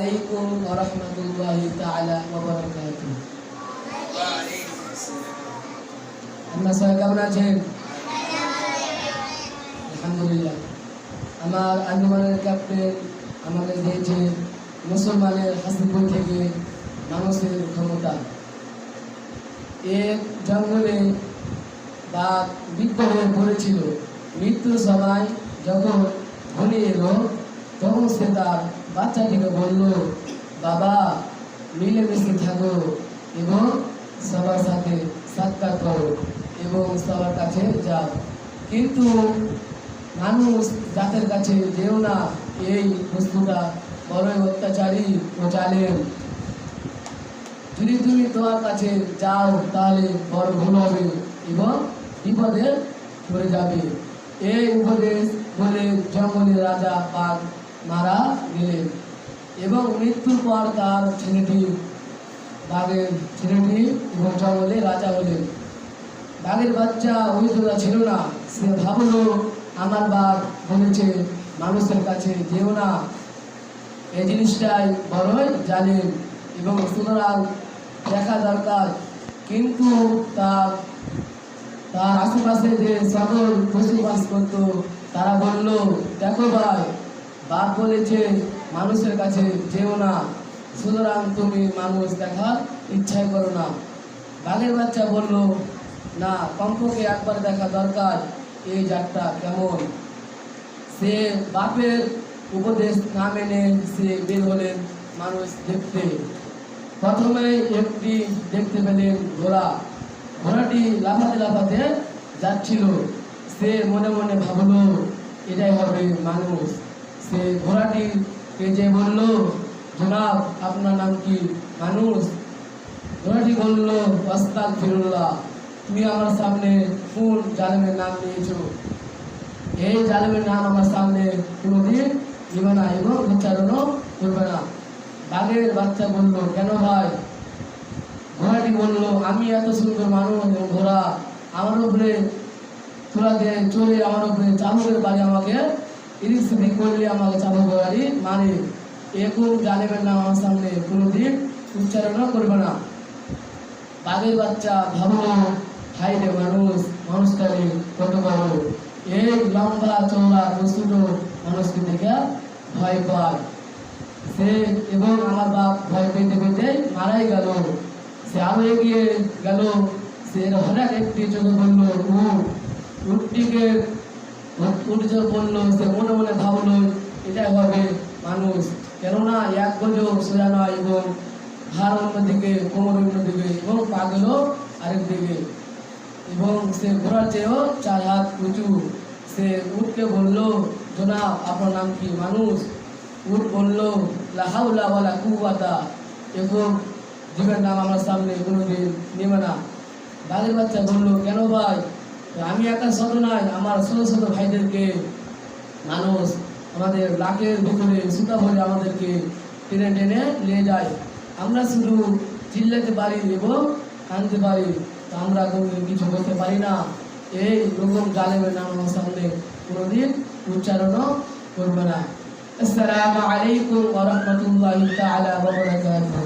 আলাইকুম ওয়া রাহমাতুল্লাহি তাআলা ওয়া বারাকাতুহু। আপনারা সবাই কেমন আছেন? আলহামদুলিল্লাহ। আমার আঞ্জুমানের ক্যাপ্টেন আমাদের দিয়েছে মুসলমানের হাসিপুর থেকে মানুষের ক্ষমতা। এক জঙ্গলে বাঘ বৃদ্ধ হয়ে পড়েছিল। মৃত্যুর সময় যখন ঘনিয়ে এলো তখন সে তার বাচ্চাটিকে বলল, বাবা, মিলেমিশে থাকো এবং সবার সাথে সাক্ষাৎ করো এবং সবার কাছে যাও, কিন্তু মানুষ জাতের কাছে যেও না। এই বস্তুটা বড়ই অত্যাচারী ও জালেম। যদি তুমি তোমার কাছে যাও তাহলে বড় ভুল হবে এবং বিপদে পড়ে যাবে। এই উপদেশ বলে জঙ্গলের রাজা বাঘ মারা গেলেন এবং মৃত্যুর পর তার বাঘের ছেলেটি এবং জঙ্গলে রাজা হলেন। বাঘের বাচ্চা অভিজ্ঞতা ছিল না। সে ভাবল, আমার বাঘ বলেছে মানুষের কাছে যেও না, এই জিনিসটাই বড়ই জানেন এবং সুতরাং দেখা দরকার। কিন্তু তার আশেপাশে যে সকল পশু বাস করত তারা বলল, দেখো ভাই, বাঘ বলেছে মানুষের কাছে যেও না, সুতরাং তুমি মানুষ দেখার ইচ্ছাই করো না। বাঘের বাচ্চা বলল, না, কমপক্ষে একবার দেখা দরকার এই জাতটা কেমন। সে বাপের উপদেশ না মেনে সে বের হলেন মানুষ দেখতে। প্রথমে একটি দেখতে পেলেন ঘোড়াটি লাফাতে লাফাতে যাচ্ছিল। সে মনে মনে ভাবল, এটাই হবে মানুষ। সে ঘোড়াটিকে যে বলল, জনাব, আপনার নাম কি? মানুষ। ঘোড়াটি বলল, আস্তাগফিরুল্লাহ, তুমি আমার সামনে কোন জালেমের নাম নিয়েছো? এই জালেমের নাম আমার সামনে কোনোদিন নিবে না এবং উচ্চারণও করবে না। বাঘের বাচ্চা বলল, কেন ভাই? ঘোড়াটি বলল, আমি এত সুন্দর মানুষ এবং ঘোড়া আমার উপরে তোলা দিয়ে চলে আমার উপরে চাবুকের বাড়ি আমাকে ইরিক সিরিক করলে আমাকে চাবুক বাড়ি মারে। এরকম জালেমের নাম আমার সামনে কোনোদিন উচ্চারণও করবে না। বাঘের বাচ্চা ভাবল, হাই রে মানুষটাকে কত বড়! এই লম্বা চওড়া প্রস্তুত মানুষকে দেখে ভয় পায় সে এবং আমার বাপ ভয় পেতে পেতে মারাই গেল। সে আরো এগিয়ে গেল। সে হঠাৎ একটি চোখে বলল, উটটিকে উঠে বলল। সে মনে মনে ভাবলো, এটাই হবে মানুষ, কেননা এক গজও সোজা নয় এবং ঘাড় অন্যদিকে, কোমর অন্যদিকে এবং পাগুলো আরেক দিকে এবং সে ঘোড়ার চেয়েও 4 হাত উঁচু। সে উটকে বলল, জনাব, আপনার নাম কি? মানুষ। উট বলল, লা হাওলা ওয়ালা কুওয়াতা, এবং জীবের নাম আমার সামনে কোনোদিন নেবে না। বাঘের বাচ্চা বলল, কেন ভাই? আমি একা শত নয়, আমার শত শত ভাইদেরকে মানুষ আমাদের লাখের ভিতরে সুতা ভরে আমাদেরকে টেনে টেনে নিয়ে যায়। আমরা শুধু চিল্লাতে পারি এবং কাঁদতে পারি, তো আমরা কোনোদিন কিছু করতে পারি না। এই রকম জালেমের নাম আমার সামনে কোনোদিন উচ্চারণও করবে না। আসসালামু আলাইকুম ওয়া রাহমাতুল্লাহি তাআলা ওয়া বারাকাতুহু।